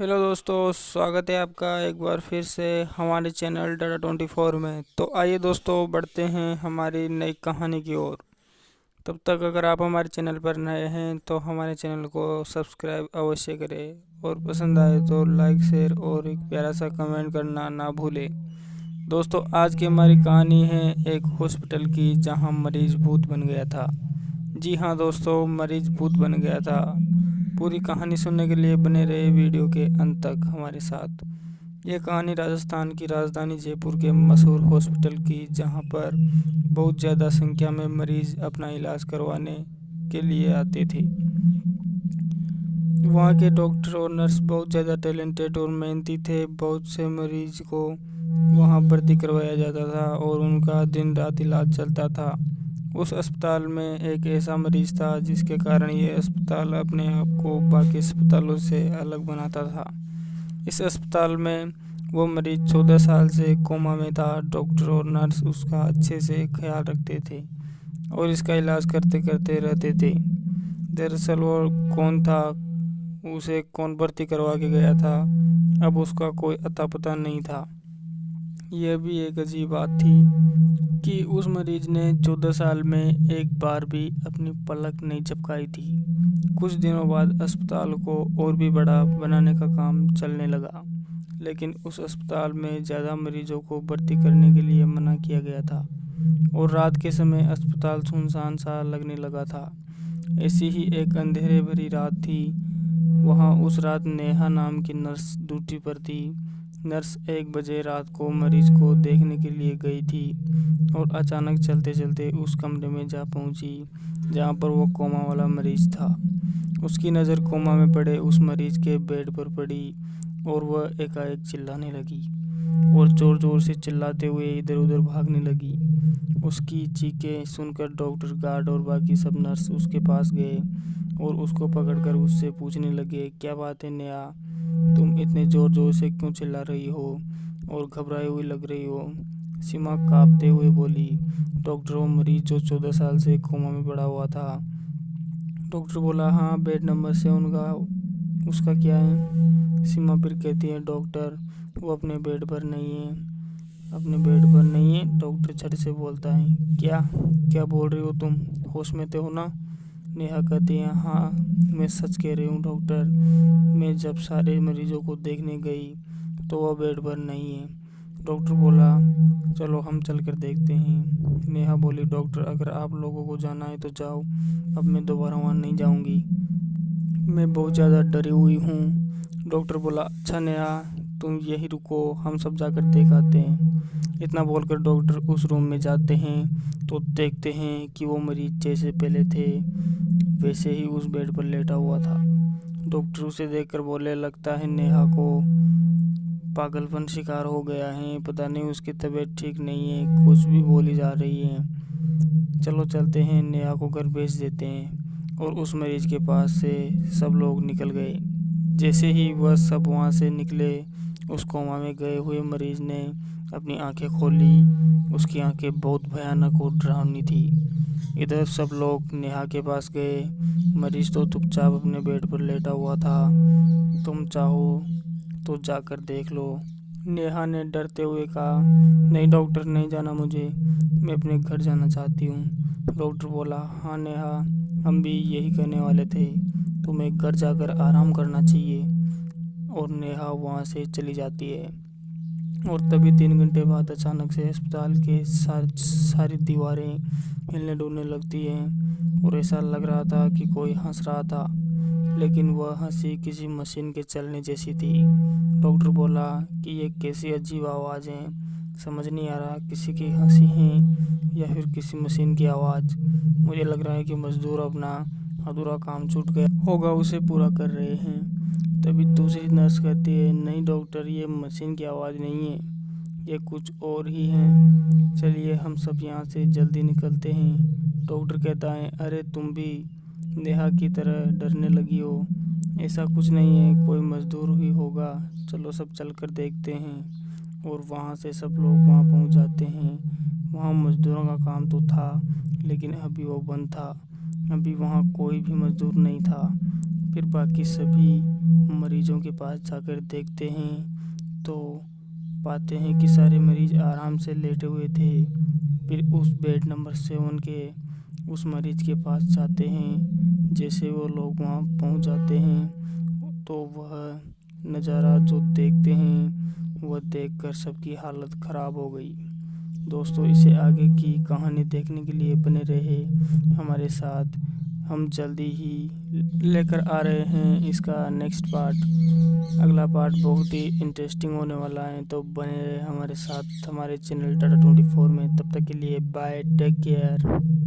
Hello दोस्तों, स्वागत है आपका एक बार फिर से हमारे चैनल डाटा 24 में। तो आइए दोस्तों, बढ़ते हैं हमारी नई कहानी की ओर। तब तक अगर आप हमारे चैनल पर नए हैं तो हमारे चैनल को सब्सक्राइब अवश्य करें और पसंद आए तो लाइक शेयर और एक प्यारा सा कमेंट करना ना भूलें। दोस्तों, आज की हमारी कहानी है एक हॉस्पिटल की जहां मरीज भूत बन गया था। जी हाँ दोस्तों, मरीज भूत बन गया था। पूरी कहानी सुनने के लिए बने रहे वीडियो के अंत तक हमारे साथ। ये कहानी राजस्थान की राजधानी जयपुर के मशहूर हॉस्पिटल की, जहां पर बहुत ज़्यादा संख्या में मरीज अपना इलाज करवाने के लिए आते थे। वहाँ के डॉक्टर और नर्स बहुत ज़्यादा टैलेंटेड और मेहनती थे। बहुत से मरीज को वहाँ भर्ती करवाया जाता था और उनका दिन रात इलाज चलता था। उस अस्पताल में एक ऐसा मरीज था जिसके कारण ये अस्पताल अपने आप को बाकी अस्पतालों से अलग बनाता था। इस अस्पताल में वो मरीज 14 साल से कोमा में था। डॉक्टर और नर्स उसका अच्छे से ख्याल रखते थे और इसका इलाज करते करते रहते थे। दरअसल वो कौन था, उसे कौन भर्ती करवा के गया था, अब उसका कोई अता पता नहीं था। यह भी एक अजीब बात थी कि उस मरीज ने 14 साल में एक बार भी अपनी पलक नहीं झपकाई थी। कुछ दिनों बाद अस्पताल को और भी बड़ा बनाने का काम चलने लगा, लेकिन उस अस्पताल में ज़्यादा मरीजों को भर्ती करने के लिए मना किया गया था और रात के समय अस्पताल सुनसान सा लगने लगा था। ऐसी ही एक अंधेरे भरी रात थी। वहाँ उस रात नेहा नाम की नर्स ड्यूटी पर थी। नर्स 1 बजे रात को मरीज को देखने के लिए गई थी और अचानक चलते चलते उस कमरे में जा पहुंची जहां पर वो कोमा वाला मरीज था। उसकी नज़र कोमा में पड़े उस मरीज के बेड पर पड़ी और वह एकाएक चिल्लाने लगी और ज़ोर ज़ोर से चिल्लाते हुए इधर उधर भागने लगी। उसकी चीखें सुनकर डॉक्टर, गार्ड और बाकी सब नर्स उसके पास गए और उसको पकड़कर उससे पूछने लगे, क्या बात है नेहा, तुम इतने ज़ोर ज़ोर से क्यों चिल्ला रही हो और घबराई हुई लग रही हो। सीमा कांपते हुए बोली, डॉक्टर वो मरीज जो 14 साल से कोमा में पड़ा हुआ था। डॉक्टर बोला, हाँ बेड नंबर से उनका उसका क्या है। सीमा फिर कहती है, डॉक्टर वो अपने बेड पर नहीं है, अपने बेड पर नहीं है। डॉक्टर झट से बोलता है, क्या क्या बोल रही हो तुम, होश में तो हो ना। नेहा कहती है, हाँ मैं सच कह रही हूँ डॉक्टर, मैं जब सारे मरीजों को देखने गई तो वह बेड पर नहीं है। डॉक्टर बोला, चलो हम चल कर देखते हैं। नेहा बोली, डॉक्टर अगर आप लोगों को जाना है तो जाओ, अब मैं दोबारा वहाँ नहीं जाऊँगी, मैं बहुत ज़्यादा डरी हुई हूँ। डॉक्टर बोला, अच्छा नेहा तुम यहीं रुको, हम सब जाकर देख आते हैं। इतना बोलकर डॉक्टर उस रूम में जाते हैं तो देखते हैं कि वो मरीज जैसे पहले थे वैसे ही उस बेड पर लेटा हुआ था। डॉक्टर उसे देखकर बोले, लगता है नेहा को पागलपन शिकार हो गया है, पता नहीं उसकी तबीयत ठीक नहीं है, कुछ भी बोली जा रही है। चलो चलते हैं, नेहा को घर भेज देते हैं। और उस मरीज के पास से सब लोग निकल गए। जैसे ही वह सब वहाँ से निकले, उस कोमा में गए हुए मरीज ने अपनी आंखें खोली। उसकी आंखें बहुत भयानक और डरावनी थी। इधर सब लोग नेहा के पास गए। मरीज तो चुपचाप अपने बेड पर लेटा हुआ था। तुम चाहो तो जाकर देख लो, नेहा ने डरते हुए कहा। नहीं डॉक्टर, नहीं जाना मुझे, मैं अपने घर जाना चाहती हूँ। डॉक्टर बोला, हाँ नेहा, हम भी यही कहने वाले थे, तुम्हें घर जाकर आराम करना चाहिए। और नेहा वहाँ से चली जाती है। और तभी 3 घंटे बाद अचानक से अस्पताल के सारी दीवारें हिलने डुलने लगती हैं और ऐसा लग रहा था कि कोई हंस रहा था, लेकिन वह हंसी किसी मशीन के चलने जैसी थी। डॉक्टर बोला कि ये कैसी अजीब आवाज़ें, समझ नहीं आ रहा किसी की हंसी है या फिर किसी मशीन की आवाज़। मुझे लग रहा है कि मज़दूर अपना अधूरा काम छूट गया होगा, उसे पूरा कर रहे हैं। तभी दूसरी नर्स कहती है, नहीं डॉक्टर, ये मशीन की आवाज़ नहीं है, ये कुछ और ही है, चलिए हम सब यहाँ से जल्दी निकलते हैं। डॉक्टर कहता है, अरे तुम भी नेहा की तरह डरने लगी हो, ऐसा कुछ नहीं है, कोई मज़दूर ही होगा, चलो सब चलकर देखते हैं। और वहाँ से सब लोग वहाँ पहुँच जाते हैं। वहाँ मज़दूरों का काम तो था, लेकिन अभी वो बंद था, अभी वहाँ कोई भी मज़दूर नहीं था। फिर बाकी सभी मरीजों के पास जाकर देखते हैं तो पाते हैं कि सारे मरीज आराम से लेटे हुए थे। फिर उस बेड नंबर 7 के उस मरीज के पास जाते हैं। जैसे वो लोग वहाँ पहुँच जाते हैं तो वह नज़ारा जो देखते हैं वह देखकर सबकी हालत ख़राब हो गई। दोस्तों, इसे आगे की कहानी देखने के लिए बने रहे हमारे साथ। हम जल्दी ही लेकर आ रहे हैं इसका नेक्स्ट पार्ट। अगला पार्ट बहुत ही इंटरेस्टिंग होने वाला है, तो बने रहे हमारे साथ हमारे चैनल टाटा 24 में। तब तक के लिए बाय, टेक केयर।